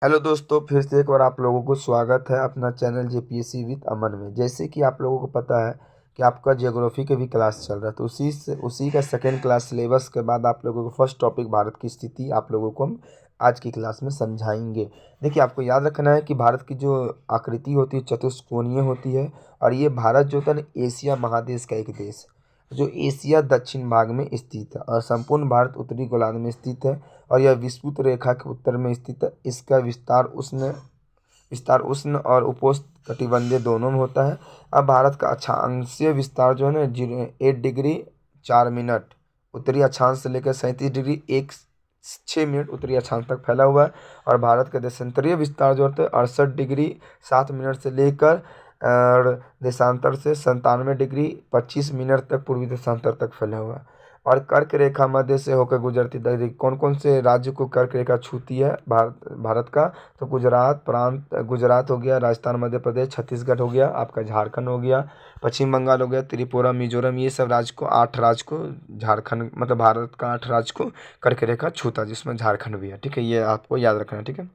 Hello दोस्तों, फिर से एक बार आप लोगों को स्वागत है अपना चैनल जेपीएससी विद अमन में। जैसे कि आप लोगों को पता है कि आपका ज्योग्राफी का भी क्लास चल रहा है, तो उसी का सेकंड क्लास सिलेबस के बाद आप लोगों को फर्स्ट टॉपिक भारत की स्थिति आप लोगों को हम आज की क्लास में समझाएंगे। देखिए, आपको याद रखना है कि भारत की जो आकृति होती है चतुष्कोणीय होती है, और ये भारत जो होता है ना एशिया महादेश का एक देश है जो एशिया दक्षिण भाग में स्थित है, और संपूर्ण भारत उत्तरी गोलार्ध में स्थित है, और यह विषुवत रेखा के उत्तर में स्थित है। इसका विस्तार उष्ण और उपोष्ण कटिबंधीय दोनों में होता है। अब भारत का अक्षांशीय विस्तार जो है ना 8 डिग्री 4 मिनट उत्तरी अक्षांश से लेकर 37 डिग्री 6 मिनट उत्तरी अक्षांश तक फैला हुआ है। और भारत का देशांतरीय विस्तार जो होता है 68 डिग्री 7 मिनट से लेकर और देशांतर से 97 डिग्री 25 मिनट तक पूर्वी देशांतर तक फैला हुआ है। और कर्क रेखा मध्य से होकर गुजरती है। कौन कौन से राज्य को कर्क रेखा छूती है भारत का? तो गुजरात हो गया, राजस्थान, मध्य प्रदेश, छत्तीसगढ़ हो गया, आपका झारखंड हो गया, पश्चिम बंगाल हो गया, त्रिपुरा, मिजोरम, ये सब राज्य को 8 राज्य को झारखंड मतलब भारत का 8 राज्य को कर्क रेखा छूता है, जिसमें झारखंड भी है। ठीक है, ये आपको याद रखना है। ठीक है,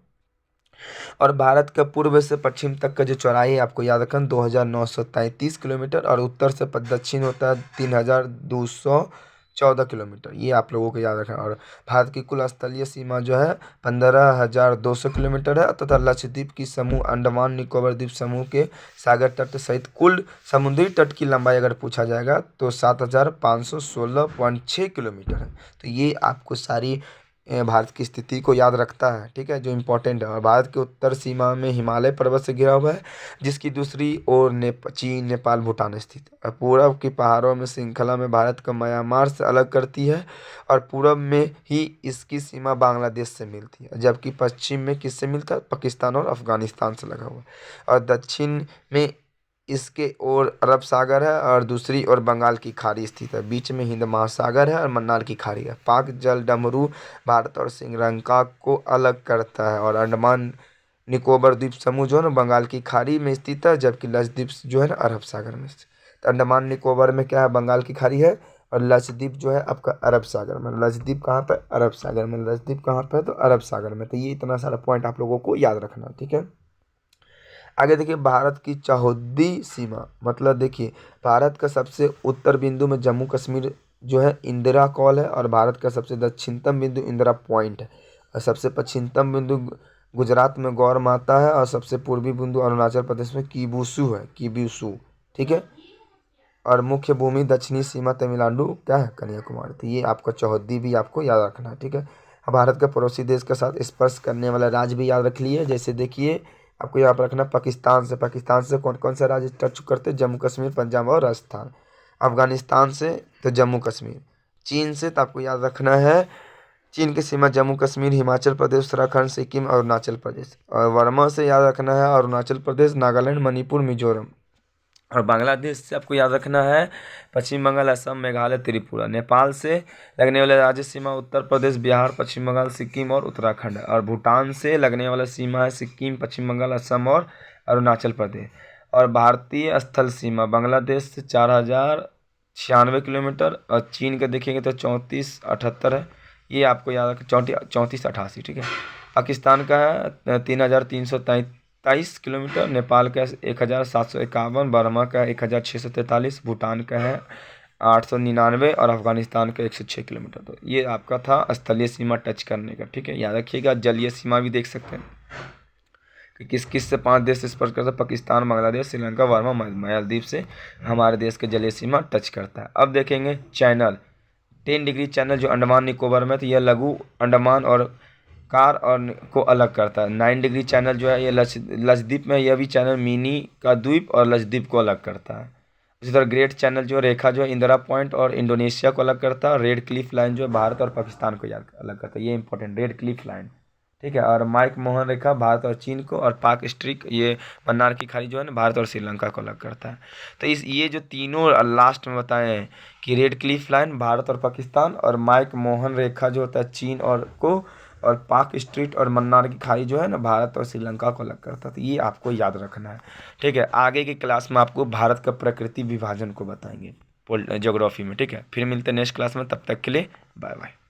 और भारत का पूर्व से पश्चिम तक का जो चौड़ाई है आपको याद रखना 2933 किलोमीटर, और उत्तर से दक्षिण होता है 3214 किलोमीटर। ये आप लोगों को याद रखना। और भारत की कुल स्थलीय सीमा जो है 15200 किलोमीटर है, तथा लक्षद्वीप की समूह अंडमान निकोबार द्वीप समूह के सागर तट सहित कुल समुद्री तट की लंबाई अगर पूछा जाएगा तो 7516.6 किलोमीटर है। तो ये आपको सारी भारत की स्थिति को याद रखता है। ठीक है, जो इम्पोर्टेंट है। और भारत के उत्तर सीमा में हिमालय पर्वत से घिरा हुआ है, जिसकी दूसरी ओर चीन, नेपाल, भूटान स्थित है। और पूरब की पहाड़ों में श्रृंखला में भारत को म्यांमार से अलग करती है, और पूरब में ही इसकी सीमा बांग्लादेश से मिलती है, जबकि पश्चिम में किससे मिलता है? पाकिस्तान और अफगानिस्तान से लगा हुआ है। और दक्षिण में इसके ओर अरब सागर है, और दूसरी ओर बंगाल की खाड़ी स्थित है। बीच में हिंद महासागर है और मन्नार की खाड़ी है। पाक जल डमरू भारत और श्रीलंका को अलग करता है। और अंडमान निकोबार द्वीप समूह जो है ना बंगाल की खाड़ी में स्थित है, जबकि लक्षद्वीप जो है ना अरब सागर में स्थित। तो अंडमान निकोबार में क्या है? बंगाल की खाड़ी है, और लक्षद्वीप जो है आपका अरब सागर में। लक्षद्वीप कहाँ पे? अरब सागर में। लक्षद्वीप कहाँ पे है? तो अरब सागर में। तो ये इतना सारा पॉइंट आप लोगों को याद रखना है। ठीक है, आगे देखिए, भारत की चौहद्दी सीमा मतलब देखिए, भारत का सबसे उत्तर बिंदु में जम्मू कश्मीर जो है इंदिरा कॉल है, और भारत का सबसे दक्षिणतम बिंदु इंदिरा पॉइंट है, और सबसे पश्चिमतम बिंदु गुजरात में गौर माता है, और सबसे पूर्वी बिंदु अरुणाचल प्रदेश में किबुसु है, किबुसु। ठीक है, और मुख्य भूमि दक्षिणी सीमा तमिलनाडु क्या है? कन्याकुमारी। तो ये आपका चौहद्दी भी आपको याद रखना है। ठीक है, अब भारत के पड़ोसी देश के साथ स्पर्श करने वाला राज्य भी याद रख लिए। जैसे देखिए, आपको याद रखना पाकिस्तान से कौन कौन सा राज्य टच करते हैं? जम्मू कश्मीर, पंजाब और राजस्थान। अफगानिस्तान से तो जम्मू कश्मीर। चीन से तो आपको याद रखना है, चीन की सीमा जम्मू कश्मीर, हिमाचल प्रदेश, उत्तराखंड, सिक्किम और अरुणाचल प्रदेश। और वर्मा से याद रखना है अरुणाचल प्रदेश, नागालैंड, मणिपुर, मिजोरम। और बांग्लादेश से आपको याद रखना है पश्चिम बंगाल, असम, मेघालय, त्रिपुरा। नेपाल से लगने वाला राज्य सीमा उत्तर प्रदेश, बिहार, पश्चिम बंगाल, सिक्किम और उत्तराखंड। और भूटान से लगने वाला सीमा है सिक्किम, पश्चिम बंगाल, असम और अरुणाचल प्रदेश। और भारतीय स्थल सीमा बांग्लादेश से 4096 किलोमीटर, और चीन का देखेंगे तो 3478 है। ये आपको याद रखें, 3488। ठीक है, पाकिस्तान का है 3323 किलोमीटर, नेपाल का 1751, बर्मा का 1643, भूटान का है 899, और अफगानिस्तान का 106 किलोमीटर। तो ये आपका था स्थलीय सीमा टच करने का। ठीक है, याद रखिएगा। जलीय सीमा भी देख सकते हैं कि किस किस से 5 देश से स्पर्श करता है? पाकिस्तान, बांग्लादेश, श्रीलंका, वर्मा, मालदीव से हमारे देश के जलीय सीमा टच करता है। अब देखेंगे चैनल 10 डिग्री चैनल जो अंडमान निकोबार में, तो यह लघु अंडमान और कार और को अलग करता है। 9 डिग्री चैनल जो है ये लक्षद्वीप में, यह भी चैनल मिनी का द्वीप और लक्षद्वीप को अलग करता है। इसी तरह ग्रेट चैनल जो रेखा जो है इंदिरा पॉइंट और इंडोनेशिया को अलग करता है। रेड क्लिफ लाइन जो है भारत और पाकिस्तान को अलग करता है। ये इंपॉर्टेंट, रेड क्लिफ लाइन। ठीक है, और माइक मोहन रेखा भारत और चीन को, और पाक स्ट्रिक ये मन्नार की खाड़ी जो है ना भारत और श्रीलंका को अलग करता है। तो ये जो तीनों लास्ट में बताए हैं कि रेड क्लिफ लाइन भारत और पाकिस्तान, और माइक मोहन रेखा जो होता है चीन और पाक स्ट्रीट और मन्नार की खाड़ी जो है ना भारत और श्रीलंका को अलग करता है। तो ये आपको याद रखना है। ठीक है, आगे की क्लास में आपको भारत का प्रकृति विभाजन को बताएंगे ज्योग्राफी में। ठीक है, फिर मिलते हैं नेक्स्ट क्लास में, तब तक के लिए बाय बाय।